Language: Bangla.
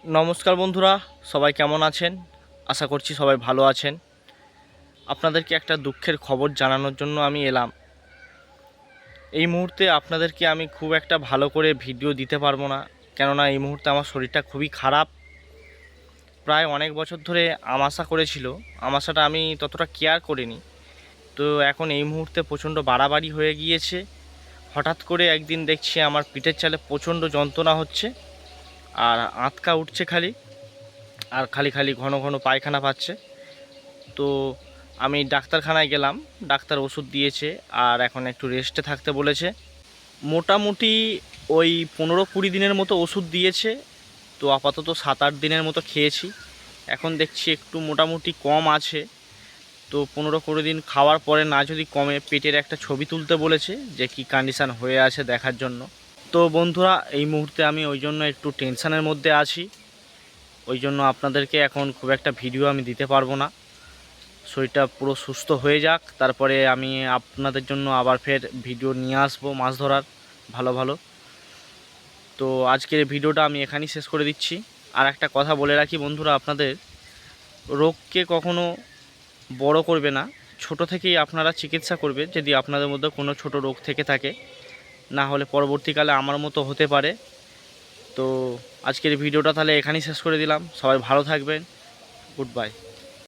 নমস্কার বন্ধুরা, সবাই কেমন আছেন? আশা করছি সবাই ভালো আছেন। আপনাদেরকে একটা দুঃখের খবর জানানোর জন্য আমি এলাম। এই মুহূর্তে আপনাদেরকে আমি খুব একটা ভালো করে ভিডিও দিতে পারবো না, কেননা এই মুহূর্তে আমার শরীরটা খুবই খারাপ। প্রায় অনেক বছর ধরে আমাশা করেছিল, আমাশাটা আমি ততটা কেয়ার করিনি। তো এখন এই মুহূর্তে প্রচণ্ড বাড়াবাড়ি হয়ে গিয়েছে। হঠাৎ করে একদিন দেখছি আমার পিঠের চালে প্রচণ্ড যন্ত্রণা হচ্ছে, আর আঁতকা উঠছে খালি, আর খালি খালি ঘন ঘন পায়খানা পাচ্ছে। তো আমি ডাক্তারখানায় গেলাম, ডাক্তার ওষুধ দিয়েছে আর এখন একটু রেস্টে থাকতে বলেছে। মোটামুটি ওই 15-20 দিনের মতো ওষুধ দিয়েছে। তো আপাতত 7-8 দিনের মতো খেয়েছি, এখন দেখছি একটু মোটামুটি কম আছে। তো 15-20 দিন খাওয়ার পরে না যদি কমে, পেটের একটা ছবি তুলতে বলেছে যে কি কন্ডিশান হয়ে আছে দেখার জন্য। তো বন্ধুরা, এই মুহূর্তে আমি ওই জন্য একটু টেনশানের মধ্যে আছি, ওই জন্য আপনাদেরকে এখন খুব একটা ভিডিও আমি দিতে পারবো না। শরীরটা পুরো সুস্থ হয়ে যাক, তারপরে আমি আপনাদের জন্য আবার ফের ভিডিও নিয়ে আসবো মাছ ধরার ভালো ভালো। তো আজকের ভিডিওটা আমি এখানেই শেষ করে দিচ্ছি। আর একটা কথা বলে রাখি বন্ধুরা, আপনাদের রোগকে কখনো বড় করবে না, ছোট থেকেই আপনারা চিকিৎসা করবে যদি আপনাদের মধ্যে কোনো ছোট রোগ থেকে থাকে, না হলে পরবর্তীকালে আমার মতো হতে পারে। তো আজকের ভিডিওটা তাহলে এখানেই শেষ করে দিলাম। সবাই ভালো থাকবেন। Good bye.